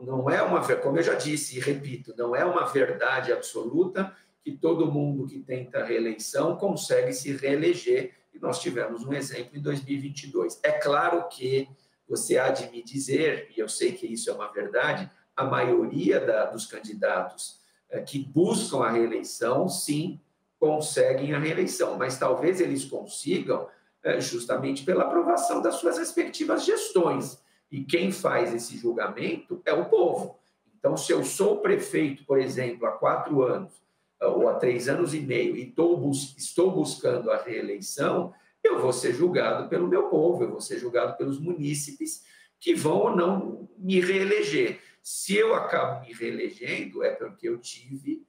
não é uma, como eu já disse e repito, não é uma verdade absoluta que todo mundo que tenta a reeleição consegue se reeleger, e nós tivemos um exemplo em 2022. É claro que você há de me dizer, e eu sei que isso é uma verdade, a maioria dos candidatos que buscam a reeleição, sim, conseguem a reeleição, mas talvez eles consigam justamente pela aprovação das suas respectivas gestões. E quem faz esse julgamento é o povo. Então, se eu sou prefeito, por exemplo, há 4 anos ou há 3 anos e meio e estou buscando a reeleição, eu vou ser julgado pelo meu povo, eu vou ser julgado pelos munícipes que vão ou não me reeleger. Se eu acabo me reelegendo, é porque eu tive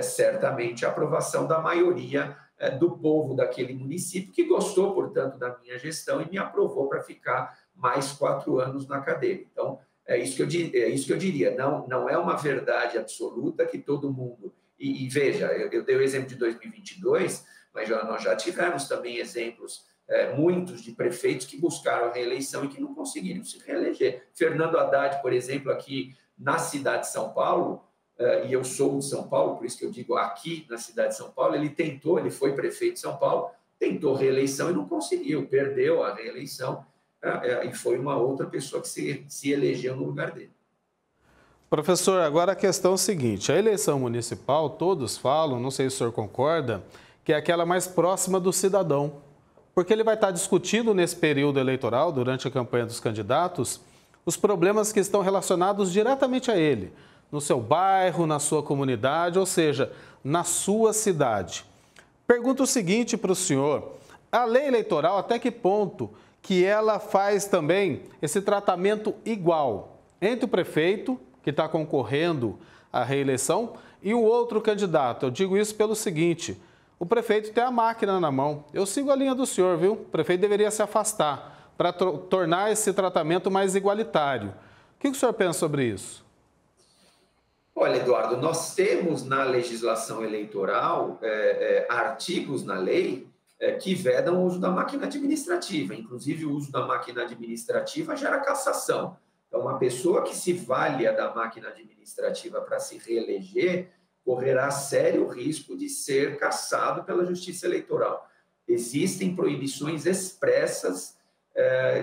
certamente a aprovação da maioria do povo daquele município, que gostou, portanto, da minha gestão e me aprovou para ficar mais 4 anos na cadeira. Então, é isso que eu diria. Não é uma verdade absoluta que todo mundo... E veja, eu dei o exemplo de 2022, mas nós já tivemos também exemplos, muitos de prefeitos que buscaram a reeleição e que não conseguiram se reeleger. Fernando Haddad, por exemplo, aqui na cidade de São Paulo, e eu sou de São Paulo, por isso que eu digo aqui na cidade de São Paulo, ele foi prefeito de São Paulo, tentou reeleição e não conseguiu, perdeu a reeleição, e foi uma outra pessoa que se elegeu no lugar dele. Professor, agora a questão é a seguinte, a eleição municipal, todos falam, não sei se o senhor concorda, que é aquela mais próxima do cidadão, porque ele vai estar discutindo nesse período eleitoral, durante a campanha dos candidatos, os problemas que estão relacionados diretamente a ele, no seu bairro, na sua comunidade, ou seja, na sua cidade. Pergunto o seguinte para o senhor, a lei eleitoral, até que ponto que ela faz também esse tratamento igual entre o prefeito, que está concorrendo à reeleição, e o outro candidato? Eu digo isso pelo seguinte, o prefeito tem a máquina na mão. Eu sigo a linha do senhor, viu? O prefeito deveria se afastar para tornar esse tratamento mais igualitário. O que o senhor pensa sobre isso? Olha, Eduardo, nós temos na legislação eleitoral artigos na lei que vedam o uso da máquina administrativa. Inclusive, o uso da máquina administrativa gera cassação. uma pessoa que se valha da máquina administrativa para se reeleger correrá sério risco de ser cassado pela Justiça Eleitoral. Existem proibições expressas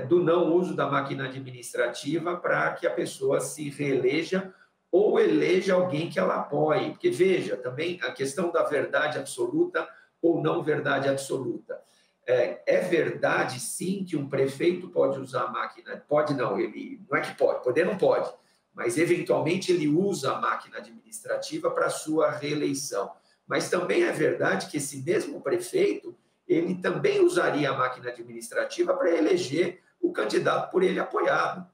do não uso da máquina administrativa para que a pessoa se reeleja ou eleja alguém que ela apoie. Porque, veja, também a questão da verdade absoluta ou não verdade absoluta. É verdade, sim, que um prefeito pode usar a máquina. Pode não, ele não é que pode, poder não pode, mas eventualmente ele usa a máquina administrativa para a sua reeleição. Mas também é verdade que esse mesmo prefeito, ele também usaria a máquina administrativa para eleger o candidato por ele apoiado.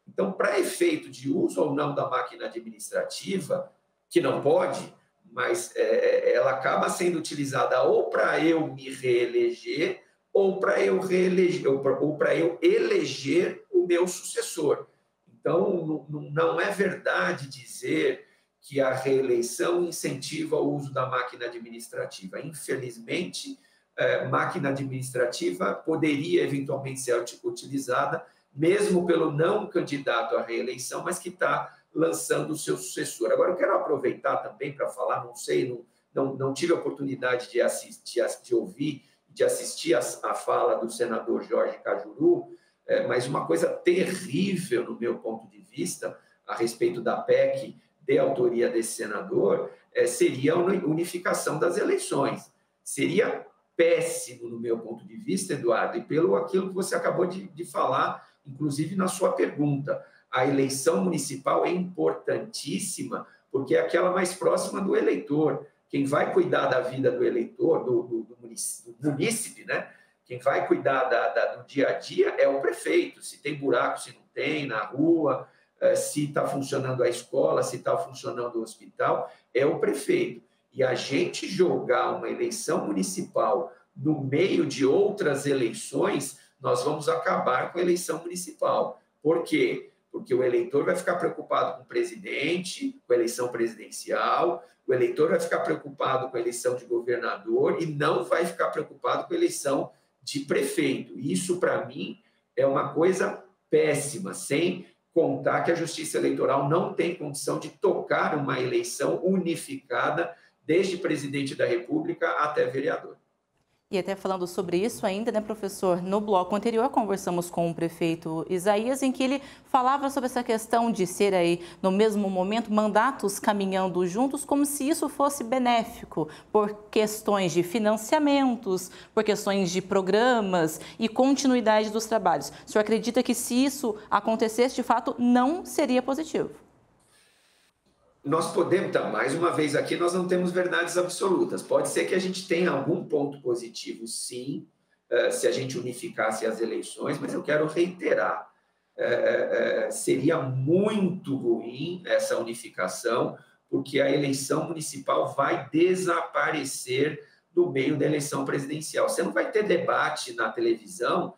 Então, para efeito de uso ou não da máquina administrativa, que não pode, mas ela acaba sendo utilizada ou para eu me reeleger ou para eu eleger o meu sucessor. Então, não é verdade dizer que a reeleição incentiva o uso da máquina administrativa. Infelizmente, máquina administrativa poderia eventualmente ser utilizada mesmo pelo não candidato à reeleição, mas que está lançando o seu sucessor. Agora, eu quero aproveitar também para falar, não tive a oportunidade de ouvir, de assistir a fala do senador Jorge Cajuru, mas uma coisa terrível, no meu ponto de vista, a respeito da PEC de autoria desse senador, seria a unificação das eleições. Seria péssimo, no meu ponto de vista, Eduardo, e pelo aquilo que você acabou de falar, inclusive na sua pergunta. A eleição municipal é importantíssima, porque é aquela mais próxima do eleitor. Quem vai cuidar da vida do eleitor, do munícipe, né? Quem vai cuidar do dia a dia é o prefeito. Se tem buraco, se não tem, na rua, se está funcionando a escola, se está funcionando o hospital, é o prefeito. E a gente jogar uma eleição municipal no meio de outras eleições, nós vamos acabar com a eleição municipal. Por quê? Porque o eleitor vai ficar preocupado com o presidente, com a eleição presidencial, o eleitor vai ficar preocupado com a eleição de governador e não vai ficar preocupado com a eleição de prefeito. Isso, para mim, é uma coisa péssima, sem contar que a Justiça Eleitoral não tem condição de tocar uma eleição unificada desde presidente da República até vereador. E até falando sobre isso ainda, né, professor, no bloco anterior conversamos com o prefeito Isaías, em que ele falava sobre essa questão de ser aí, no mesmo momento, mandatos caminhando juntos, como se isso fosse benéfico, por questões de financiamentos, por questões de programas e continuidade dos trabalhos. O senhor acredita que se isso acontecesse, de fato, não seria positivo? Nós podemos, mais uma vez aqui, nós não temos verdades absolutas. Pode ser que a gente tenha algum ponto positivo, sim, se a gente unificasse as eleições, mas eu quero reiterar, seria muito ruim essa unificação, porque a eleição municipal vai desaparecer do meio da eleição presidencial. Você não vai ter debate na televisão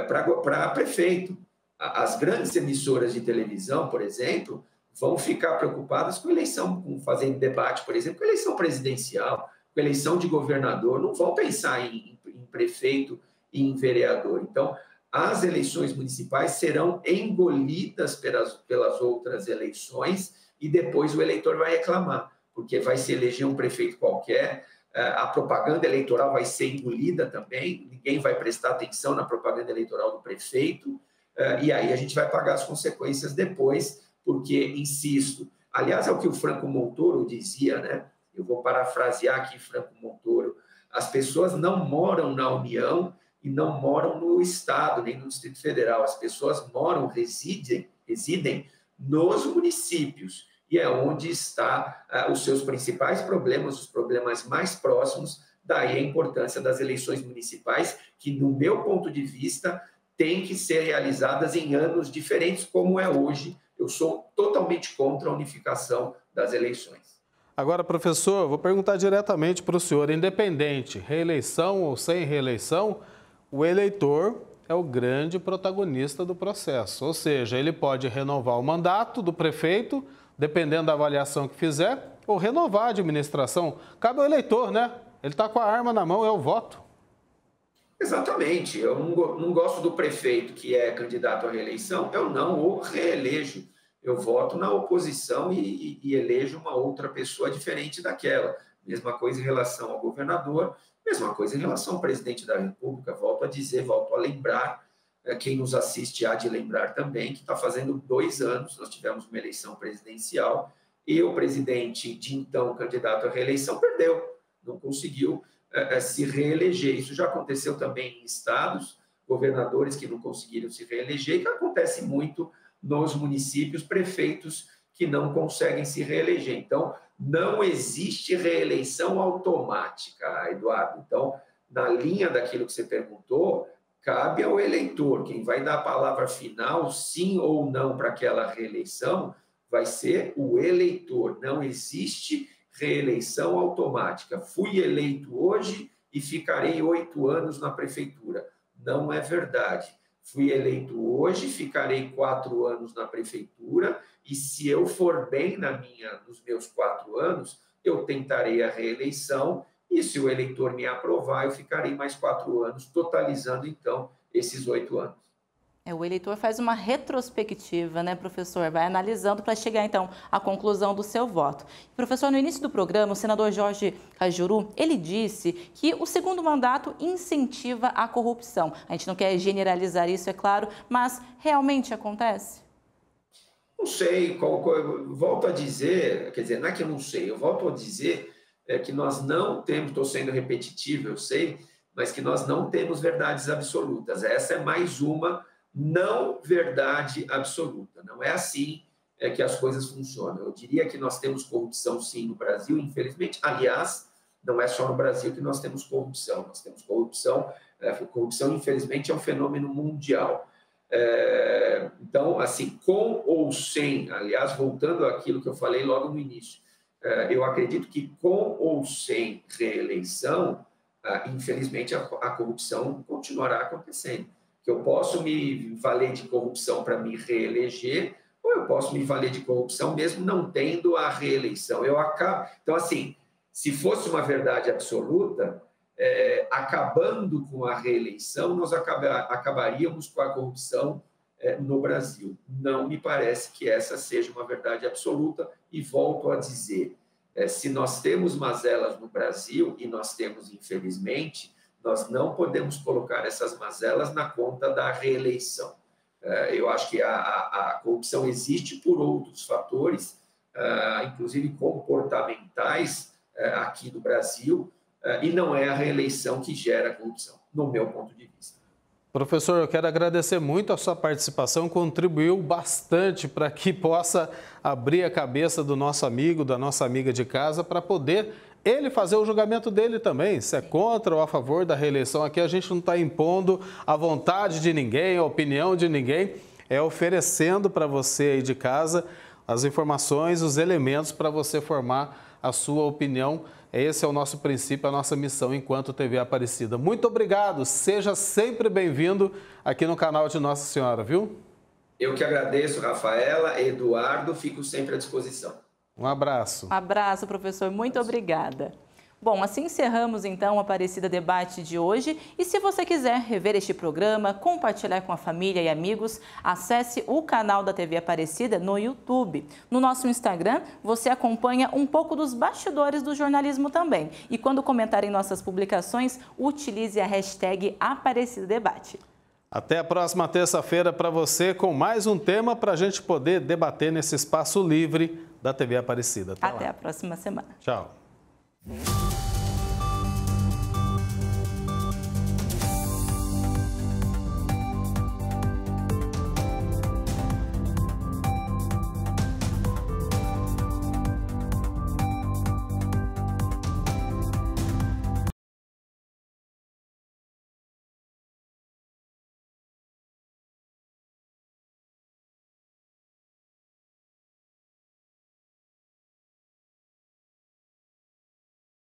para prefeito. As grandes emissoras de televisão, por exemplo, vão ficar preocupadas com eleição, fazendo debate, por exemplo, com eleição presidencial, com eleição de governador, não vão pensar em prefeito e em vereador. Então, as eleições municipais serão engolidas pelas outras eleições e depois o eleitor vai reclamar, porque vai se eleger um prefeito qualquer, a propaganda eleitoral vai ser engolida também, ninguém vai prestar atenção na propaganda eleitoral do prefeito, e aí a gente vai pagar as consequências depois, porque, insisto, aliás, é o que o Franco Montoro dizia, né? Eu vou parafrasear aqui Franco Montoro, as pessoas não moram na União e não moram no Estado, nem no Distrito Federal, as pessoas residem nos municípios, e é onde estão os seus principais problemas, os problemas mais próximos, daí a importância das eleições municipais, que, no meu ponto de vista, têm que ser realizadas em anos diferentes, como é hoje. Eu sou totalmente contra a unificação das eleições. Agora, professor, vou perguntar diretamente para o senhor, independente, reeleição ou sem reeleição, o eleitor é o grande protagonista do processo, ou seja, ele pode renovar o mandato do prefeito, dependendo da avaliação que fizer, ou renovar a administração. Cabe ao eleitor, né? Ele está com a arma na mão, é o voto. Exatamente. Eu não gosto do prefeito que é candidato à reeleição, eu não o reelejo. Eu voto na oposição e elejo uma outra pessoa diferente daquela. Mesma coisa em relação ao governador, mesma coisa em relação ao presidente da República. Volto a dizer, volto a lembrar, quem nos assiste há de lembrar também, que está fazendo 2 anos, nós tivemos uma eleição presidencial e o presidente de então candidato à reeleição perdeu, não conseguiu se reeleger. Isso já aconteceu também em estados, governadores que não conseguiram se reeleger, e que acontece muito nos municípios, prefeitos que não conseguem se reeleger. Então, não existe reeleição automática, Eduardo. Então, na linha daquilo que você perguntou, cabe ao eleitor, quem vai dar a palavra final, sim ou não, para aquela reeleição, vai ser o eleitor. Não existe reeleição automática. Fui eleito hoje e ficarei 8 anos na prefeitura. Não é verdade. Fui eleito hoje, ficarei 4 anos na prefeitura e, se eu for bem nos meus 4 anos, eu tentarei a reeleição e, se o eleitor me aprovar, eu ficarei mais 4 anos, totalizando, então, esses 8 anos. O eleitor faz uma retrospectiva, né, professor? Vai analisando para chegar, então, à conclusão do seu voto. Professor, no início do programa, o senador Jorge Cajuru, ele disse que o segundo mandato incentiva a corrupção. A gente não quer generalizar isso, é claro, mas realmente acontece? Não sei, volto a dizer, quer dizer, não é que eu não sei, eu volto a dizer que nós não temos, estou sendo repetitivo, eu sei, mas que nós não temos verdades absolutas. Essa é mais uma não verdade absoluta. Não é assim que as coisas funcionam. Eu diria que nós temos corrupção, sim, no Brasil, infelizmente. Aliás, não é só no Brasil que nós temos corrupção. Nós temos corrupção. Corrupção, infelizmente, é um fenômeno mundial. Então, assim, com ou sem, aliás, voltando àquilo que eu falei logo no início, eu acredito que com ou sem reeleição, infelizmente, a corrupção continuará acontecendo. Que eu posso me valer de corrupção para me reeleger, ou eu posso me valer de corrupção mesmo não tendo a reeleição. Então, assim, se fosse uma verdade absoluta, acabando com a reeleição, nós acabaríamos com a corrupção no Brasil. Não me parece que essa seja uma verdade absoluta, e volto a dizer, se nós temos mazelas no Brasil, e nós temos, infelizmente, nós não podemos colocar essas mazelas na conta da reeleição. Eu acho que a corrupção existe por outros fatores, inclusive comportamentais aqui no Brasil, e não é a reeleição que gera a corrupção, no meu ponto de vista. Professor, eu quero agradecer muito a sua participação, contribuiu bastante para que possa abrir a cabeça do nosso amigo, da nossa amiga de casa, para poder ele fazer o julgamento dele também, se é contra ou a favor da reeleição. Aqui a gente não está impondo a vontade de ninguém, a opinião de ninguém, é oferecendo para você aí de casa as informações, os elementos para você formar a sua opinião. Esse é o nosso princípio, a nossa missão enquanto TV Aparecida. Muito obrigado, seja sempre bem-vindo aqui no canal de Nossa Senhora, viu? Eu que agradeço, Rafaela, Eduardo, fico sempre à disposição. Um abraço. Um abraço, professor. Muito obrigada. Bom, assim encerramos então o Aparecida Debate de hoje. E se você quiser rever este programa, compartilhar com a família e amigos, acesse o canal da TV Aparecida no YouTube. No nosso Instagram, você acompanha um pouco dos bastidores do jornalismo também. E quando comentar em nossas publicações, utilize a hashtag Aparecida Debate. Até a próxima terça-feira para você com mais um tema para a gente poder debater nesse espaço livre da TV Aparecida. Até a próxima semana. Tchau.